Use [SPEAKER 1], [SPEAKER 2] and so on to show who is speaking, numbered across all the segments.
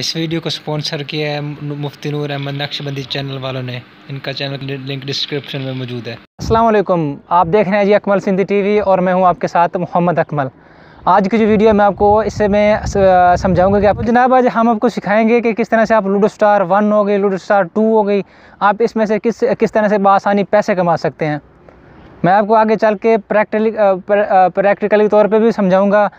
[SPEAKER 1] इस वीडियो को स्पॉन्सर किया है मुफ्ती नूर अहमद नक्शबंदी चैनल वालों ने। इनका चैनल लिंक डिस्क्रिप्शन में मौजूद है।
[SPEAKER 2] अस्सलाम वालेकुम, आप देख रहे हैं जी अकमल सिंधी टीवी और मैं हूं आपके साथ मोहम्मद अकमल। आज की जो वीडियो मैं आपको इससे मैं समझाऊंगा कि आप जनाब आज हम आपको सिखाएंगे कि किस तरह से आप लूडो स्टार 1 हो गई, लूडो स्टार 2 हो गई, आप इसमें से किस तरह से बआसानी पैसे कमा सकते हैं। मैं आपको आगे चल के प्रैक्टिकली तौर पे भी समझाऊंगा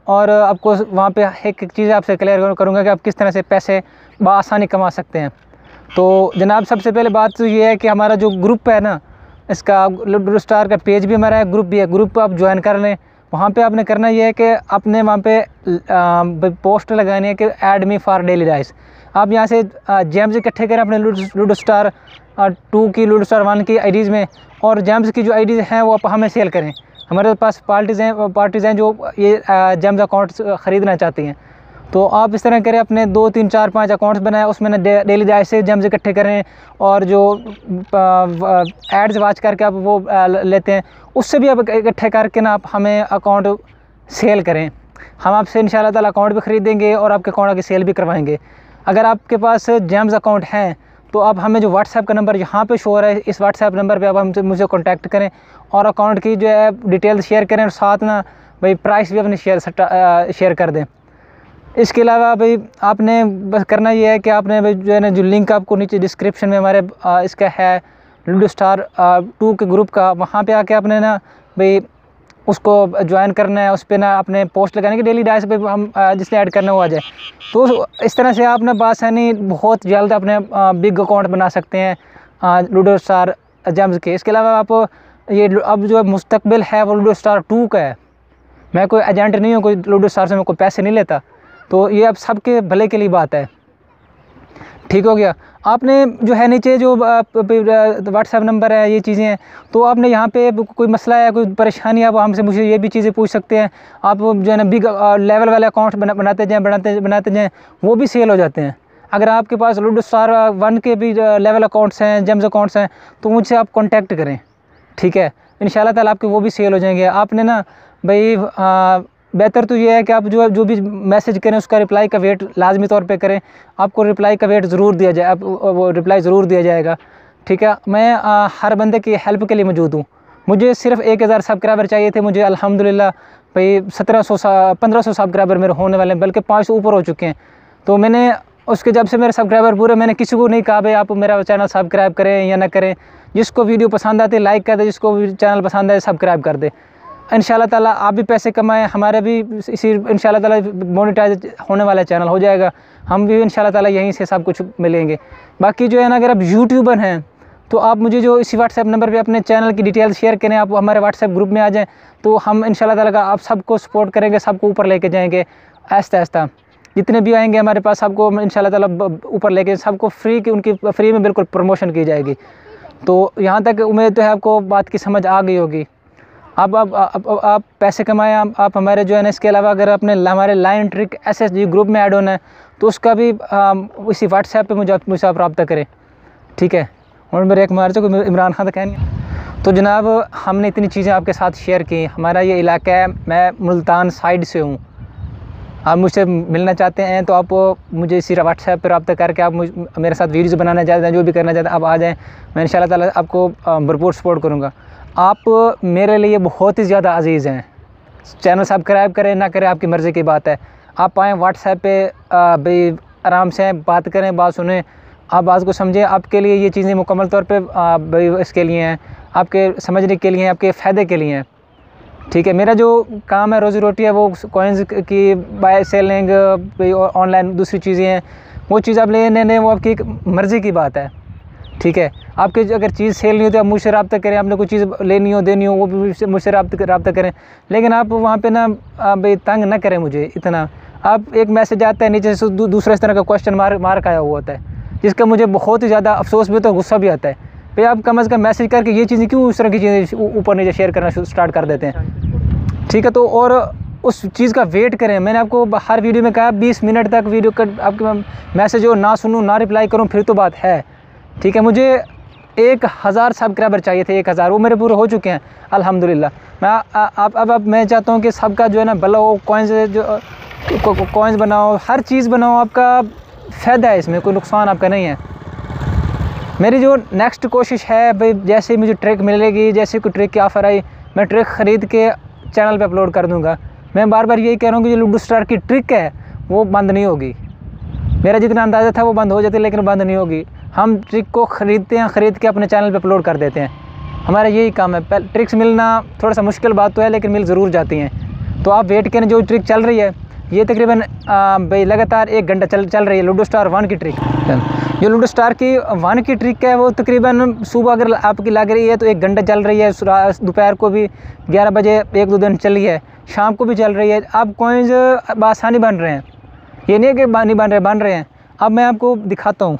[SPEAKER 2] और आपको वहाँ पे एक चीज़ आपसे क्लियर करूँगा कि आप किस तरह से पैसे बआसानी कमा सकते हैं। तो जनाब सबसे पहले बात तो ये है कि हमारा जो ग्रुप है ना, इसका लूडो स्टार का पेज भी हमारा है, ग्रुप भी है। ग्रुप आप ज्वाइन कर लें। वहाँ पे आपने करना ये है कि आपने वहाँ पे पोस्ट लगानी है कि add me for daily rice. आप यहाँ से जेम्स इकट्ठे करें अपने लूडो स्टार 2 की, लूडो स्टार 1 की आईडीज़ में, और जेम्स की जो आईडीज़ हैं वो आप हमें सेल करें। हमारे पास पार्टीज़ हैं जो ये जेम्स अकाउंट्स ख़रीदना चाहती हैं। तो आप इस तरह करें, अपने 2, 3, 4, 5 अकाउंट्स बनाएं, उसमें ना डेली राइस से जेम्स इकट्ठे करें और जो एड्स वाच करके आप वो लेते हैं उससे भी आप इकट्ठे करके ना आप हमें अकाउंट सेल करें। हम आपसे इंशाल्लाह ताला अकाउंट भी ख़रीदेंगे और आपके अकाउंट की सेल भी करवाएंगे। अगर आपके पास जेम्स अकाउंट हैं तो आप हमें जो व्हाट्सएप का नंबर यहाँ पे शो हो रहा है, इस व्हाट्सएप नंबर पे आप मुझे कांटेक्ट करें और अकाउंट की जो है डिटेल्स शेयर करें और साथ ना भाई प्राइस भी अपने शेयर कर दें। इसके अलावा भाई आपने बस करना ये है कि आपने भाई जो है ना, जो लिंक आपको नीचे डिस्क्रिप्शन में हमारे इसका है लूडो स्टार 2 के ग्रुप का, वहाँ पे आके आपने ना भाई उसको ज्वाइन करना है। उस पर ना अपने पोस्ट लगाने की डेली डाइस पे हम जिसने ऐड करना वो आ जाए। तो इस तरह से आप ना बासानी बहुत जल्द अपने बिग अकाउंट बना सकते हैं लूडो स्टार जेम्स के। इसके अलावा आप ये अब जो मुस्तकबिल है वो लूडो स्टार 2 का है। मैं कोई एजेंट नहीं हूँ, कोई लूडो स्टार से मैं कोई पैसे नहीं लेता, तो ये अब सबके भले के लिए बात है। ठीक हो गया। आपने जो है नीचे जो व्हाट्सएप नंबर है, ये चीज़ें हैं, तो आपने यहाँ पे कोई मसला है, कोई परेशानी है, आप हमसे मुझे ये भी चीज़ें पूछ सकते हैं। आप जो है ना बिग लेवल वाले अकाउंट बनाते जाएँ, वो भी सेल हो जाते हैं। अगर आपके पास लूडो स्टार 1 के भी लेवल अकाउंट्स हैं, जेम्स अकाउंट्स हैं, तो मुझसे आप कॉन्टैक्ट करें, ठीक है। इंशाल्लाह ताला आपके वो भी सेल हो जाएंगे। आपने ना भाई बेहतर तो ये है कि आप जो भी मैसेज करें उसका रिप्लाई का वेट लाजमी तौर पे करें। आपको रिप्लाई का वेट ज़रूर दिया जाए, आप वो रिप्लाई ज़रूर दिया जाएगा, ठीक है। मैं हर बंदे की हेल्प के लिए मौजूद हूँ। मुझे सिर्फ 1000 सब्सक्राइबर चाहिए थे, मुझे अल्हम्दुलिल्लाह भाई 1500 सब्सक्राइबर मेरे होने वाले हैं, बल्कि 500 ऊपर हो चुके हैं। तो मैंने उसके जब से मेरे सब्सक्राइबर पूरे, मैंने किसी को नहीं कहा भाई आप मेरा चैनल सब्सक्राइब करें या ना करें। जिसको वीडियो पसंद आती है लाइक कर दे, जिसको चैनल पसंद आए सब्सक्राइब कर दे। इंशाल्लाह ताला आप भी पैसे कमाएं, हमारे भी इसी इंशाल्लाह ताला मोनेटाइज होने वाला चैनल हो जाएगा। हम भी इंशाल्लाह ताला यहीं से सब कुछ मिलेंगे। बाकी जो है ना, अगर आप यूट्यूबर हैं तो आप मुझे जो इसी व्हाट्सएप नंबर पे अपने चैनल की डिटेल्स शेयर करें, आप हमारे व्हाट्सएप ग्रुप में आ जाएँ, तो हम इंशाल्लाह ताला का आप सबको सपोर्ट करेंगे, सबको ऊपर लेके जाएंगे आहिस्ता आहिस्ता। जितने भी आएंगे हमारे पास सबको इंशाल्लाह ताला ऊपर लेके, सबको उनकी फ्री में बिल्कुल प्रमोशन की जाएगी। तो यहाँ तक उम्मीद तो है आपको बात की समझ आ गई होगी। आप पैसे कमाएं, आप हमारे जो है ना, इसके अलावा अगर आपने हमारे लाइन ट्रिक SSG ग्रुप में ऐड होना है तो उसका भी इसी व्हाट्सएप पे मुझसे आप रब्ता करें, ठीक है। और मेरे एक मार्च को इमरान खान का कहनी। तो जनाब हमने इतनी चीज़ें आपके साथ शेयर की। हमारा ये इलाका है, मैं मुल्तान साइड से हूँ। आप मुझसे मिलना चाहते हैं तो आप मुझे इसी व्हाट्सएप पर रब्ता करके आप मेरे साथ वीडियोज़ बनाना चाहते हैं, जो भी करना चाहते हैं आप आ जाएँ। मैं इंशाल्लाह ताला आपको भरपूर सपोर्ट करूँगा। आप मेरे लिए बहुत ही ज़्यादा अजीज़ हैं। चैनल सब्सक्राइब करें ना करें आपकी मर्ज़ी की बात है। आप आएँ व्हाट्सएप पे भाई आराम से बात करें, बात सुनें, आप बात को समझें। आपके लिए ये चीज़ें मुकम्मल तौर पे भाई इसके लिए हैं, आपके समझने के लिए, आपके फ़ायदे के लिए हैं, ठीक है। मेरा जो काम है, रोज़ी रोटी है, वो कॉइन्स की बाय सेलिंग, ऑनलाइन दूसरी चीज़ें हैं, वो चीज़ आप लेने वो आपकी एक मर्ज़ी की बात है, ठीक है। आपकी अगर चीज़ सेल नहीं हो तो आप मुझसे रब्ता करें। आपने कोई चीज़ लेनी हो देनी हो वो भी मुझसे रब्ता करें, लेकिन आप वहाँ पे ना भाई तंग ना करें मुझे इतना। आप एक मैसेज आता है नीचे से दूसरा इस तरह का क्वेश्चन मार्क आया हुआ होता है, जिसका मुझे बहुत ही ज़्यादा अफसोस भी होता है, गुस्सा भी आता है। भाई आप कम अज़ कम मैसेज करके ये चीज़ें क्यों इस तरह की चीज़ें ऊपर नीचे शेयर करना स्टार्ट कर देते हैं, ठीक है। तो और उस चीज़ का वेट करें। मैंने आपको हर वीडियो में कहा 20 मिनट तक वीडियो का आपके मैसेज हो ना सुनूँ ना रिप्लाई करूँ फिर तो बात है, ठीक है। मुझे 1000 सब्सक्राइबर चाहिए थे, 1000 वो मेरे पूरे हो चुके हैं अल्हम्दुलिल्लाह। मैं मैं चाहता हूँ कि सबका जो है ना भला हो, कॉइन्स बनाओ, हर चीज़ बनाओ, आपका फ़ायदा है इसमें, कोई नुकसान आपका नहीं है। मेरी जो नेक्स्ट कोशिश है भाई, जैसे मुझे ट्रिक मिलेगी, जैसे कोई ट्रिक की ऑफ़र आई, मैं ट्रिक ख़रीद के चैनल पे अपलोड कर दूंगा। मैं बार बार यही कह रहा हूँ कि जो लूडो स्टार की ट्रिक है वो बंद नहीं होगी। मेरा जितना अंदाज़ा था वो बंद हो जाती है, लेकिन बंद नहीं होगी। हम ट्रिक को ख़रीदते हैं, ख़रीद के अपने चैनल पे अपलोड कर देते हैं। हमारा यही काम है। ट्रिक्स मिलना थोड़ा सा मुश्किल बात तो है, लेकिन मिल ज़रूर जाती हैं। तो आप वेट करें, जो ट्रिक चल रही है ये तकरीबन भाई लगातार 1 घंटा चल रही है। लूडो स्टार 1 की ट्रिक, जो लूडो स्टार की 1 की ट्रिक है वो तकरीबन सुबह अगर आपकी लग रही है तो 1 घंटा चल रही है, दोपहर को भी 11 बजे 1-2 दिन चली है, शाम को भी चल रही है। अब कॉइन्स आसानी बन रहे हैं, ये नहीं है कि नहीं बन रहे हैं। अब मैं आपको दिखाता हूँ।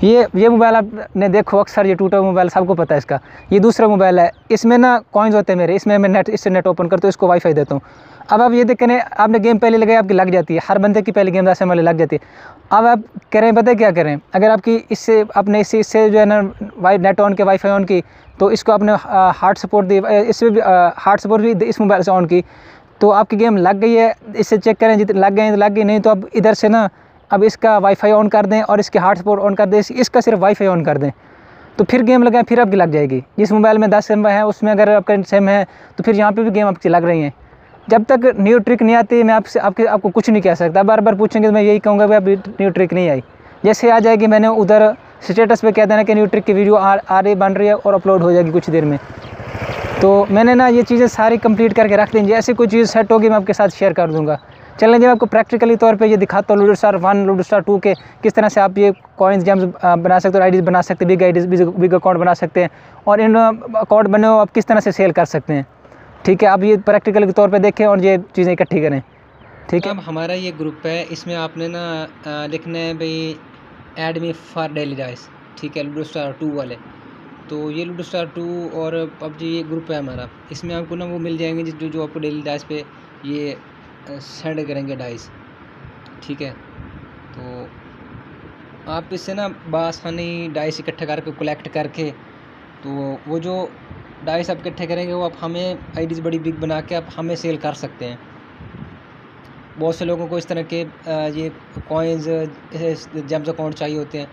[SPEAKER 2] ये मोबाइल आपने देखो, अक्सर ये टूटा मोबाइल सबको पता है इसका। ये दूसरा मोबाइल है, इसमें ना कॉइन्स होते हैं मेरे, इसमें मैं इससे नेट ओपन करता हूँ, इसको वाईफाई देता हूँ। अब आप ये देखें, आपने गेम पहले लगाई, आपकी लग जाती है। हर बंदे की पहली गेम 10 वाली लग जाती है। अब आप करें, पता है क्या करें, अगर आपकी इससे आपने इससे जो है ना नेट ऑन के वाईफाई ऑन की, तो इसको आपने हार्ट सपोर्ट दी, इसमें भी हार्ट सपोर्ट भी इस मोबाइल से ऑन की, तो आपकी गेम लग गई है। इससे चेक करें, जितने लग गए तो लग गई, नहीं तो अब इधर से ना अब इसका वाईफाई ऑन कर दें और इसके हार्ट सपोर्ट ऑन कर दें, इसका सिर्फ वाईफाई ऑन कर दें, तो फिर गेम लगाएं, फिर आपकी लग जाएगी। जिस मोबाइल में 10 सिम है उसमें अगर आपका सिम है तो फिर यहाँ पे भी गेम आपकी लग रही हैं। जब तक न्यू ट्रिक नहीं आती मैं आपको कुछ नहीं कह सकता। बार बार पूछेंगे तो मैं यही कहूँगा भाई अभी न्यू ट्रिक नहीं आई। जैसे आ जाएगी मैंने उधर स्टेटस पे कह देना कि न्यू ट्रिक की वीडियो आ रही बन रही है और अपलोड हो जाएगी कुछ देर में। तो मैंने ना ये चीज़ें सारी कंप्लीट करके रख दी। जैसे कोई चीज़ सेट होगी मैं आपके साथ शेयर कर दूँगा। चलें जी, मैं आपको प्रैक्टिकली तौर पे ये दिखाता हूँ लूडो स्टार 1 लूडो स्टार 2 के किस तरह से आप ये कॉइन्स जेम्स बना सकते हो, आईडीज़ बना सकते हैं, बिग अकाउंट बना सकते हैं, और इन अकाउंट बने हो आप किस तरह से सेल कर सकते हैं। ठीक है, आप ये प्रैक्टिकल के तौर पे देखें और ये चीज़ें इकट्ठी करें। ठीक है,
[SPEAKER 1] अब हमारा ये ग्रुप है, इसमें आपने ना लिखना है भाई add me for daily dice. ठीक है, लूडो स्टार 2 वाले। तो ये लूडो स्टार 2 और पबजी ये ग्रुप है हमारा। इसमें आपको ना वो मिल जाएंगे जो आपको डेली डाइस पे ये सेंड करेंगे डाइस। ठीक है, तो आप इससे ना बआसानी डाइस इकट्ठे करके कलेक्ट करके, तो वो जो डाइस आप इकट्ठे करेंगे वो आप हमें आईडीज़ बड़ी बिग बना के आप हमें सेल कर सकते हैं। बहुत से लोगों को इस तरह के ये कॉइन्स जेम्स अकाउंट चाहिए होते हैं।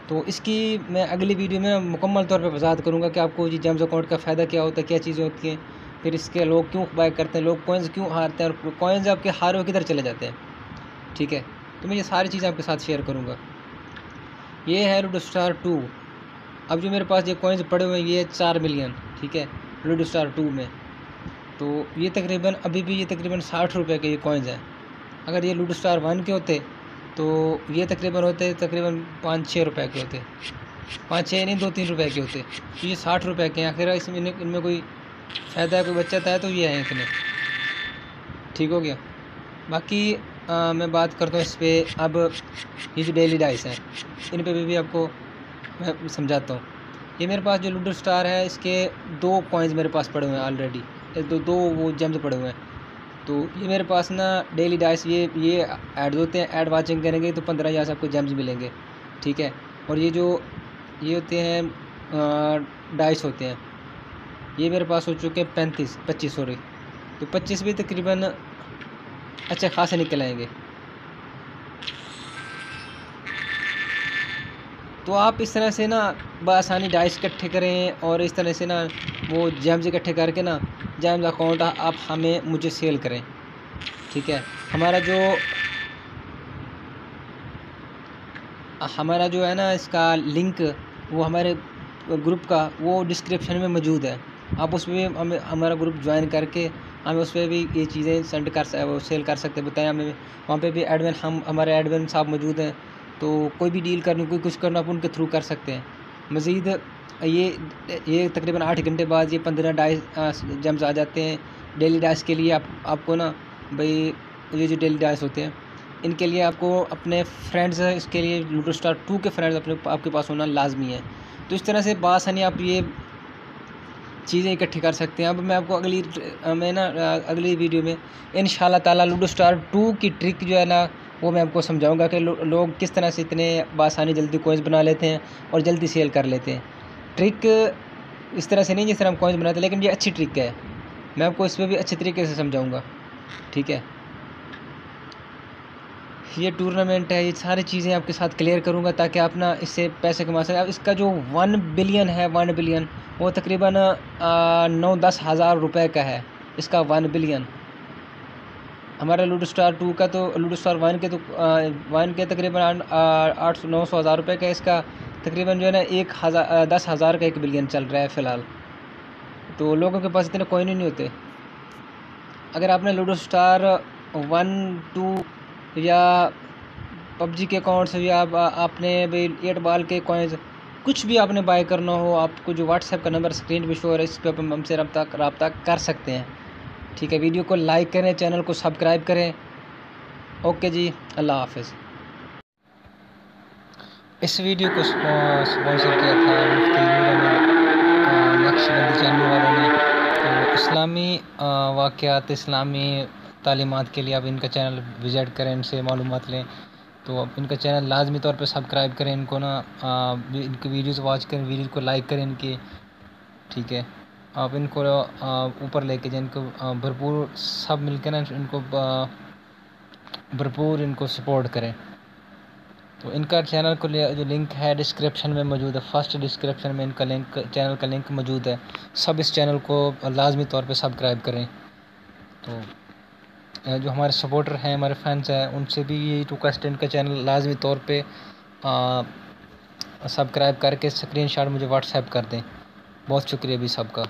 [SPEAKER 1] तो इसकी मैं अगली वीडियो में मुकम्मल तौर पे वजाहत करूँगा कि आपको ये जेम्स अकाउंट का फ़ायदा क्या होता है, क्या चीज़ें होती हैं, फिर इसके लोग क्यों बाय करते हैं, लोग कॉइन्स क्यों हारते हैं, और कॉइन्स आपके हारे हुए किधर चले जाते हैं। ठीक है, तो मैं ये सारी चीज़ें आपके साथ शेयर करूँगा। ये है लूडो स्टार 2। अब जो मेरे पास ये कॉइन्स पड़े हुए हैं ये 4 मिलियन। ठीक है, लूडो स्टार 2 में। तो ये तकरीबन अभी भी ये तकरीबन 60 रुपये के ये कॉइन्स हैं। अगर ये लूडो स्टार 1 के होते तो ये तकरीबन होते 5-6 रुपये के होते, 5-6 नहीं 2-3 रुपये के होते। तो ये 60 रुपये के हैं। आखिर इसमें इनमें कोई फ़ायदा है, कोई बचत है तो ये है इतने। ठीक हो गया। बाकी मैं बात करता हूँ इस पर। अब ये जो डेली डाइस हैं इन पे भी आपको मैं समझाता हूँ। ये मेरे पास जो लूडो स्टार है इसके 2 कॉइन्स मेरे पास पड़े हुए हैं ऑलरेडी, दो वो जेम्स पड़े हुए हैं। तो ये मेरे पास ना डेली डाइस ये ऐड होते हैं, ऐड वाचिंग करेंगे तो 15,000 से आपको जेम्स मिलेंगे। ठीक है, और ये जो ये होते हैं डाइस होते हैं, ये मेरे पास हो चुके हैं 25 सॉरी। तो 25 भी तकरीबन अच्छे खासे निकल आएंगे। तो आप इस तरह से ना बआसानी डाइस इकट्ठे करें और इस तरह से ना वो जेम्स इकट्ठे करके ना जेम्स अकाउंट आप मुझे सेल करें। ठीक है, हमारा जो है ना इसका लिंक वो हमारे ग्रुप का वो डिस्क्रिप्शन में मौजूद है। आप उसमें भी हमें हमारा ग्रुप ज्वाइन करके हमें उस पर भी ये चीज़ें सेल कर सकते हैं। बताएं हमें, वहाँ पे भी एडमिन हमारे एडमिन साहब मौजूद हैं। तो कोई भी डील करनी, कोई कुछ करना आप उनके थ्रू कर सकते हैं। मज़ीद ये तकरीबन 8 घंटे बाद ये 15 डाइस जेम्स आ जाते हैं डेली डाइस के लिए। आपको ना भाई ये जो डेली डाइस होते हैं इनके लिए आपको अपने फ्रेंड्स इसके लिए लूडो स्टार 2 के फ्रेंड्स आपके पास होना लाजमी है। तो इस तरह से बासानी आप ये चीज़ें इकट्ठी कर सकते हैं। अब मैं आपको अगली वीडियो में इंशाल्लाह ताला लूडो स्टार 2 की ट्रिक जो है ना वो मैं आपको समझाऊंगा कि लोग किस तरह से इतने बासानी जल्दी कॉइन्स बना लेते हैं और जल्दी सेल कर लेते हैं। ट्रिक इस तरह से नहीं जिस तरह हम कॉइन्स बनाते हैं, लेकिन ये अच्छी ट्रिक है। मैं आपको इस पर भी अच्छे तरीके से समझाऊंगा। ठीक है, ये टूर्नामेंट है, ये सारी चीज़ें आपके साथ क्लियर करूँगा ताकि आप ना इससे पैसे कमा सकें। अब इसका जो 1 बिलियन है, 1 बिलियन वो तकरीबन 9-10 हज़ार रुपये का है इसका 1 बिलियन। हमारा लूडो स्टार 2 का तो लूडो स्टार 1 के तो 1 के तकरीबन 800-900 हज़ार रुपये का, इसका तकरीबन जो है ना 10 हज़ार का 1 बिलियन चल रहा है फ़िलहाल। तो लोगों के पास इतने कॉइन ही नहीं होते। अगर आपने लूडो स्टार 1, 2 या पबजी के अकाउंट्स या आपने भाई 8 बॉल के कॉइन्स कुछ भी आपने बाय करना हो, आपको जो व्हाट्सएप का नंबर स्क्रीन पे शो हो रहा है इस पर हमसे रब्ता कर सकते हैं। ठीक है, वीडियो को लाइक करें, चैनल को सब्सक्राइब करें। ओके जी, अल्लाह हाफिज़। इस वीडियो को स्पॉन्सर किया था मुफ्ती नक्शबंदी चैनल वालों ने। तो इस्लामी वाक़यात, इस्लामी तालीमात के लिए आप इनका चैनल विज़िट करें, इनसे मालूमात लें। तो आप इनका चैनल लाजमी तौर पे सब्सक्राइब करें, इनको ना इनकी वीडियोस वॉच करें, वीडियो को लाइक करें इनकी। ठीक है, आप इनको ऊपर लेके जाएं, इनको भरपूर सब मिलकर ना इनको भरपूर इनको सपोर्ट करें। तो इनका चैनल को जो लिंक है डिस्क्रिप्शन में मौजूद है, फर्स्ट डिस्क्रिप्शन में इनका लिंक, चैनल का लिंक मौजूद है। सब इस चैनल को लाजमी तौर पे सब्सक्राइब करें। तो जो हमारे सपोर्टर हैं, हमारे फैंस हैं, उनसे भी ये रिक्वेस्ट है, इनका चैनल लाजमी तौर पे सब्सक्राइब करके स्क्रीनशॉट मुझे व्हाट्सएप कर दें। बहुत शुक्रिया भी सबका।